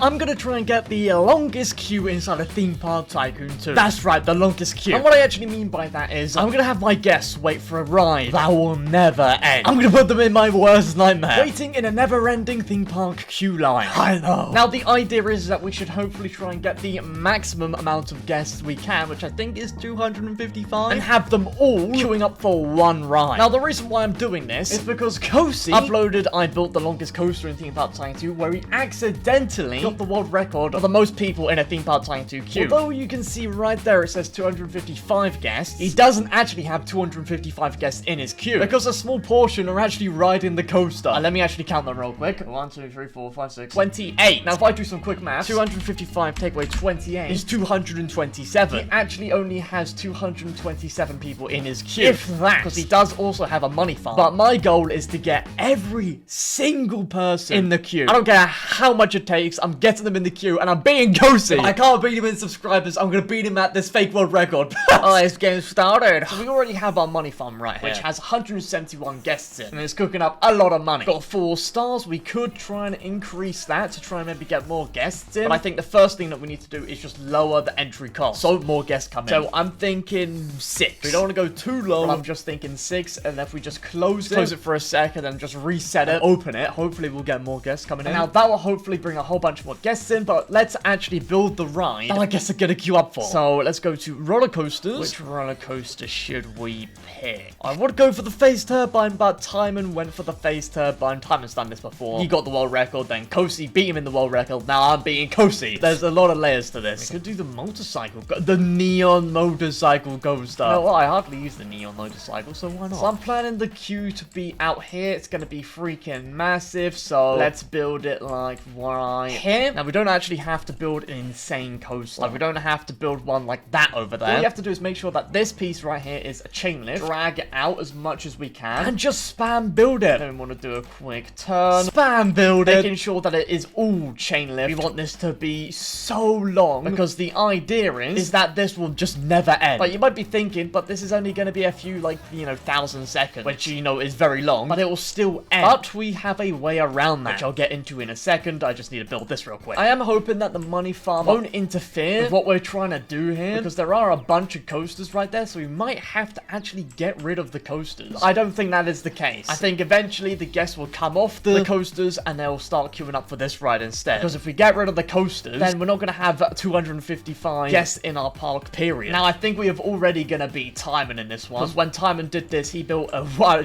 I'm gonna try and get the longest queue inside a theme park Tycoon 2. That's right, the longest queue. And what I actually mean by that is, I'm gonna have my guests wait for a ride that will never end. I'm gonna put them in my worst nightmare, waiting in a never-ending theme park queue line. I know. Now, the idea is that we should hopefully try and get the maximum amount of guests we can, which I think is 255, and have them all queuing up for one ride. Now, the reason why I'm doing this is because Kosii uploaded I built the longest coaster in theme park Tycoon 2, where he accidentally got the world record of the most people in a theme park Tycoon 2 queue. Although you can see right there it says 255 guests, he doesn't actually have 255 guests in his queue, because a small portion are actually riding the coaster. Let me actually count them real quick. 1, 2, 3, 4, 5, 6, 28. Now if I do some quick math, 255 take away 28 is 227. He actually only has 227 people in his queue, if that, because he does also have a money farm. But my goal is to get every single person in the queue. I don't care how much it takes, I'm getting them in the queue, and I'm beating Kosii. I can't beat him in subscribers, I'm gonna beat him at this fake world record. Let's get started. So we already have our money farm right here, which has 171 guests in, and it's cooking up a lot of money. Got 4 stars, we could try and increase that to try and maybe get more guests in, but I think the first thing that we need to do is just lower the entry cost, so more guests come in. So I'm thinking 6. We don't want to go too low, but I'm just thinking 6, and if we just close it for a second and just reset it, open it, hopefully we'll get more guests coming in. Now that will hopefully bring a whole bunch more guests in, but let's actually build the ride that I guess I'm gonna queue up for. So let's go to roller coasters. Which roller coaster should we pick? I would go for the phase turbine, but Tyman went for the phase turbine. Tyman's done this before. He got the world record, then Kosii beat him in the world record. Now I'm beating Kosii. There's a lot of layers to this. We could do the motorcycle, the neon motorcycle coaster. You know what? I hardly use the neon motorcycle, so why not? So I'm planning the queue to be out here. It's gonna be freaking massive, so let's build it like right here. Now we don't actually have to build an insane coaster. Like we don't have to build one like that over there. All you have to do is make sure that this piece right here is a chain lift. Drag it out as much as we can, and just spam build it. Then we want to do a quick turn. Spam build it. Making sure that it is all chain lift. We want this to be so long, because the idea is that this will just never end. But you might be thinking, but this is only going to be a few, like, you know, 1,000 seconds, which, you know, is very long, but it will still end. But we have a way around that, which I'll get into in a second. I just need to build this real quick. I am hoping that the money farm won't interfere with what we're trying to do here, because there are a bunch of coasters right there, so we might have to actually get rid of the coasters. I don't think that is the case. I think eventually the guests will come off the coasters and they'll start queuing up for this ride instead. Because if we get rid of the coasters, then we're not going to have 255 guests in our park, period. Now, I think we have already going to beat Tyman in this one, because when Tyman did this, he built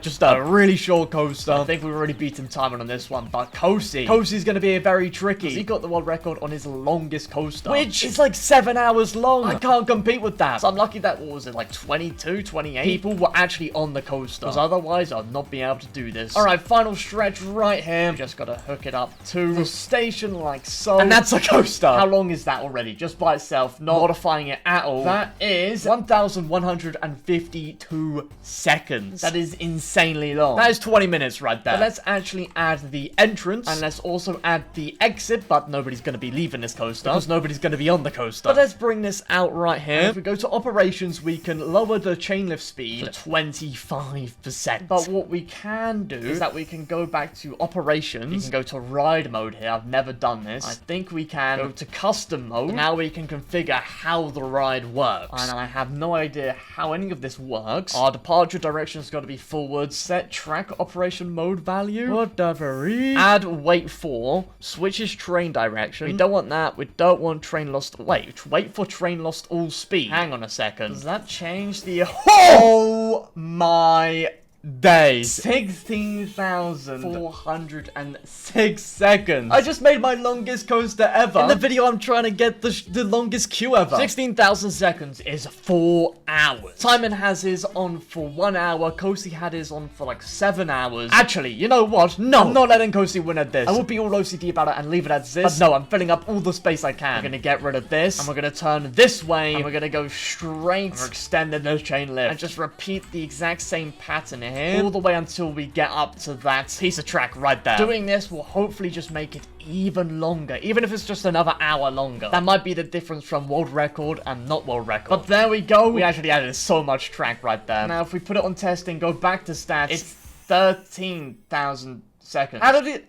just a really short coaster. I think we've already beaten Tyman on this one, but Kosii's going to be very tricky. He got the world record on his longest coaster, which is like 7 hours long. I can't compete with that. So I'm lucky that, what was it, like 22, 28 people were actually on the coaster, because otherwise I'd not be able to do this. All right, final stretch right here. Just got to hook it up to the station like so, and that's a coaster. How long is that already? Just by itself, not modifying it at all. That is 1,152 seconds. That is insanely long. That is 20 minutes right there. But let's actually add the entrance, and let's also add the exit, but nobody's going to be leaving this coaster, because nobody's going to be on the coaster. But let's bring this out right here. And if we go to operations, we can lower the chain lift speed to 25%. But what we can do is that we can go back to operations. You can go to ride mode here. I've never done this. I think we can go to custom mode. Now we can configure how the ride works, and I have no idea how any of this works. Our departure direction is going to be forward. Set track operation mode value. Whatever. Add wait for. Switches train direction. We don't want that. We don't want train lost. Wait for train lost all speed. Hang on a second. Does that change the... Oh my days. 16,406 seconds. I just made my longest coaster ever. In the video, I'm trying to get the longest queue ever. 16,000 seconds is 4 hours. Tyman has his on for 1 hour. Kosii had his on for like 7 hours. Actually, you know what? No, I'm not letting Kosii win at this. I would be all OCD about it and leave it as this. But no, I'm filling up all the space I can. We're gonna get rid of this, and we're gonna turn this way, and we're gonna go straight. We're extending the chain lift, and just repeat the exact same pattern here, all the way until we get up to that piece of track right there. Doing this will hopefully just make it even longer, even if it's just another hour longer. That might be the difference from world record and not world record. But there we go. We actually added so much track right there. Now, if we put it on testing, go back to stats, it's 13,000 seconds. How did it...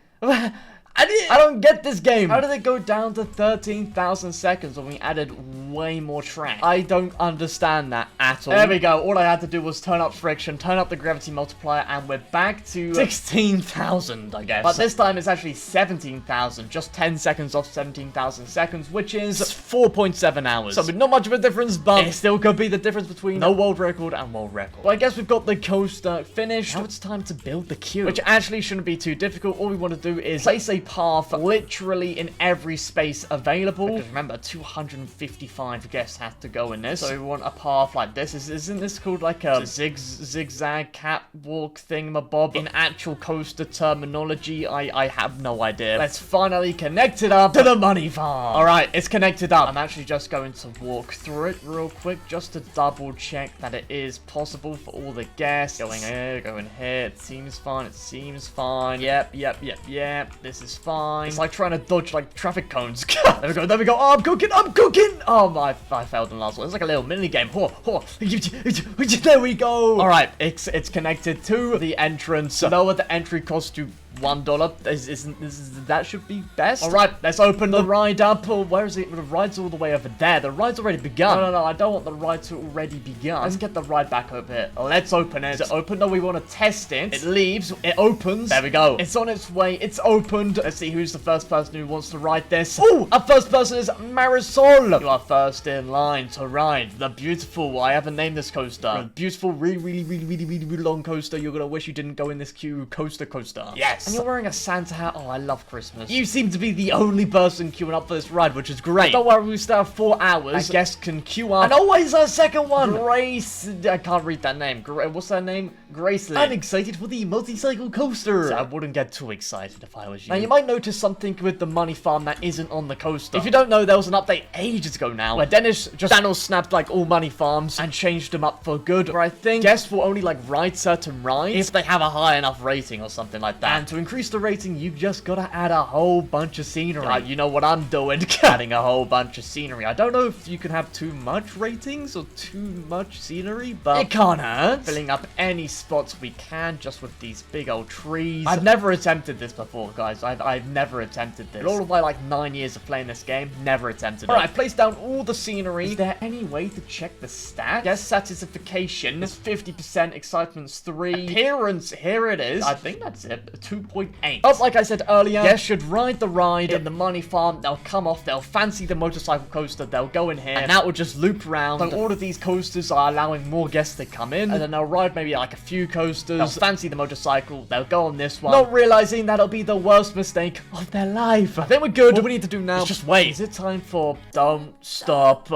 I don't get this game. How did it go down to 13,000 seconds when we added way more track? I don't understand that at all. There we go. All I had to do was turn up friction, turn up the gravity multiplier, and we're back to 16,000, I guess. But this time it's actually 17,000. Just 10 seconds off 17,000 seconds, which is 4.7 hours. So not much of a difference, but it still could be the difference between no world record and world record. Well, I guess we've got the coaster finished. Now it's time to build the queue, which actually shouldn't be too difficult. All we want to do is place a path literally in every space available. Because remember, 255 guests have to go in this. So we want a path like this. Isn't this called like a zigzag catwalk thingamabob? In actual coaster terminology, I have no idea. Let's finally connect it up to the money farm. All right, it's connected up. I'm actually just going to walk through it real quick just to double check that it is possible for all the guests. Going here, going here. It seems fine. It seems fine. Yep. This is fine. It's like trying to dodge like traffic cones. There we go. There we go. Oh, I'm cooking. Oh my! I failed in the last one. It's like a little mini game. There we go. All right, it's connected to the entrance. Lower the entry cost to $1. That should be best. All right, let's open the ride up. Oh, where is it? The ride's all the way over there. The ride's already begun. No, I don't want the ride to already begun. Let's get the ride back over here. Let's open it. Is it open? No, we want to test it. It leaves. It opens. There we go. It's on its way. It's opened. Let's see who's the first person who wants to ride this. Oh, our first person is Marisol. You are first in line to ride the beautiful. I haven't named this coaster. The beautiful, really long coaster. You're gonna wish you didn't go in this queue. Coaster. Yes. And you're wearing a Santa hat. Oh, I love Christmas. You seem to be the only person queuing up for this ride, which is great. Don't worry, we still have 4 hours. I guess can queue up. And always a second one. Grace. I can't read that name. What's that name? Graceland. I'm excited for the multi-cycle coaster. So I wouldn't get too excited if I was you. Now, you might notice something with the money farm that isn't on the coaster. If you don't know, there was an update ages ago now where Daniel snapped like all money farms and changed them up for good. Where I think guests will only like ride certain rides if they have a high enough rating or something like that. And to increase the rating, you just gotta add a whole bunch of scenery. You know what I'm doing. Adding a whole bunch of scenery. I don't know if you can have too much ratings or too much scenery, but it can't hurt. Filling up any spots we can just with these big old trees. I've never attempted this before, guys. I've never attempted this. In all of my like 9 years of playing this game, never attempted it. Alright, I placed down all the scenery. Is there any way to check the stats? Guest satisfaction is 50%, excitement's 3. Appearance, here it is. I think that's it. 2.8. But like I said earlier, guests should ride the ride in the money farm. They'll come off, they'll fancy the motorcycle coaster, they'll go in here, and that will just loop around. So all of these coasters are allowing more guests to come in, and then they'll ride maybe like a few coasters. They'll fancy the motorcycle, they'll go on this one, not realizing that'll be the worst mistake of their life. I think we're good. What we need to do now is just wait. Is it time for Don't Stop?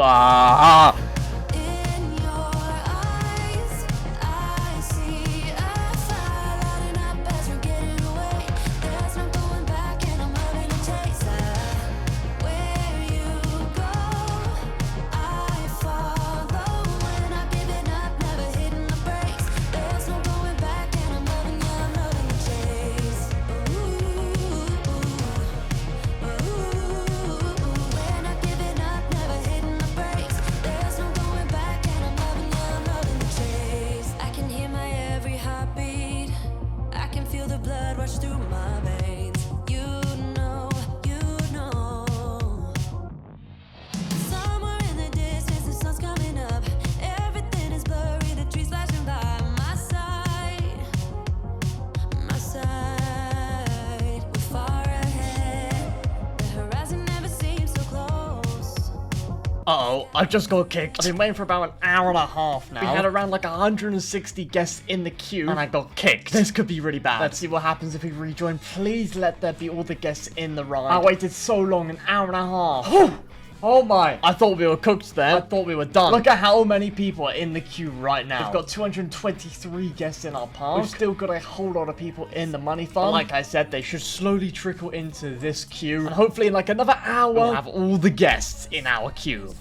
Uh-oh, I just got kicked. I've been waiting for about an hour and a half now. We had around like 160 guests in the queue, and I got kicked. This could be really bad. Let's see what happens if we rejoin. Please let there be all the guests in the ride. I waited so long, an hour and a half. Oh my, I thought we were cooked there. I thought we were done. Look at how many people are in the queue right now. We've got 223 guests in our park. We've still got a whole lot of people in the money farm. Like I said, they should slowly trickle into this queue. And hopefully in like another hour, we'll have all the guests in our queue.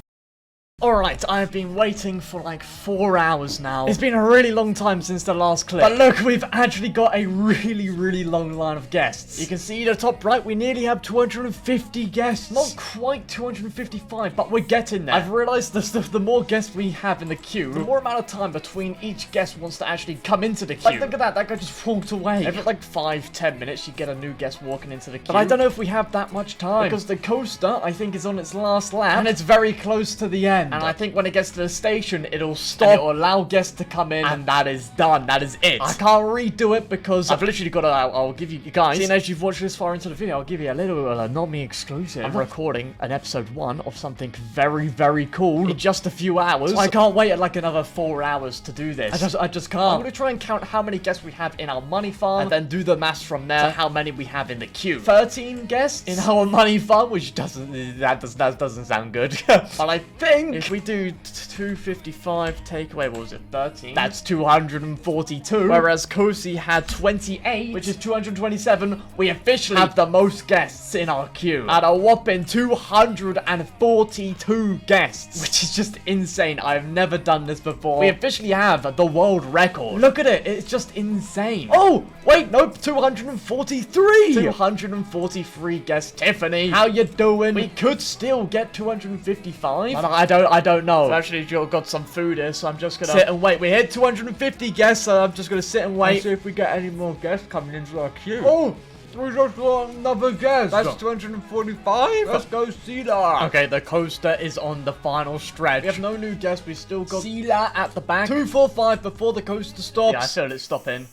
Alright, I've been waiting for like 4 hours now. It's been a really long time since the last clip. But look, we've actually got a really long line of guests. You can see the top right, we nearly have 250 guests. Not quite 255, but we're getting there. I've realized the more guests we have in the queue, the more amount of time between each guest wants to actually come into the queue. Like, look at that guy just walked away. Every like 5-10 minutes, you get a new guest walking into the queue. But I don't know if we have that much time. Because the coaster, I think, is on its last lap. And it's very close to the end. And I think when it gets to the station, it'll stop. It'll allow guests to come in, and that is done. That is it. I can't redo it because I've literally got to. I'll give you guys. Seeing as you've watched this far into the video, I'll give you a little Notme exclusive. I'm recording an episode 1 of something very cool in just a few hours. So I can't wait like another 4 hours to do this. I just can't. I'm gonna try and count how many guests we have in our money farm, and then do the maths from there to how many we have in the queue. 13 guests in our money farm, which doesn't sound good. But I think if we do 255 take away, what was it, 13? That's 242. Whereas Kosii had 28, which is 227. We officially have the most guests in our queue at a whopping 242 guests, which is just insane. I've never done this before. We officially have the world record. Look at it. It's just insane. Oh, wait, nope, 243. 243 guests. Tiffany, how you doing? We could still get 255. I don't know. I've actually got some food here, so I'm just gonna sit and wait. We hit 250 guests, so I'm just gonna sit and wait. See if we get any more guests coming into our queue. Oh, we just got another guest. That's 245. Let's go, Sila. Okay, the coaster is on the final stretch. We have no new guests. We still got Sila at the back. 245 before the coaster stops. Yeah, I feel it stopping.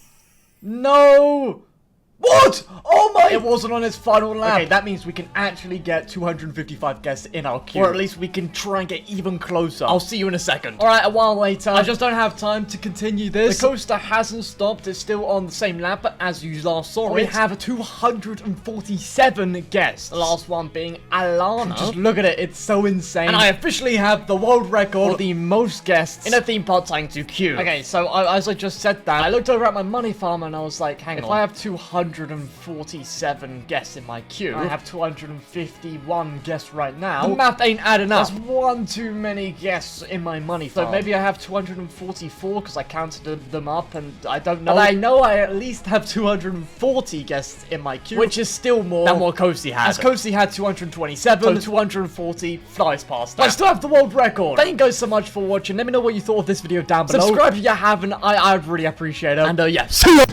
No. What? Oh my! It wasn't on its final lap. Okay, that means we can actually get 255 guests in our queue. Or at least we can try and get even closer. I'll see you in a second. Alright, a while later. I just don't have time to continue this. The coaster hasn't stopped. It's still on the same lap as you last saw. We have 247 guests. The last one being Alana. Just look at it. It's so insane. And I officially have the world record for the most guests in a theme park Tycoon queue. Okay, so as I just said that, I looked over at my money farm and I was like, hang on. If I have 247 guests in my queue, I have 251 guests right now. The math ain't adding up. That's one too many guests in my money farm. So maybe I have 244 because I counted them up, and I don't know. But I know I at least have 240 guests in my queue, which is still more than what Kosii had. As Kosii had 227, so 240 flies past that. I still have the world record. Thank you guys so much for watching. Let me know what you thought of this video down below. Subscribe if you haven't. I'd really appreciate it. And yeah, see ya.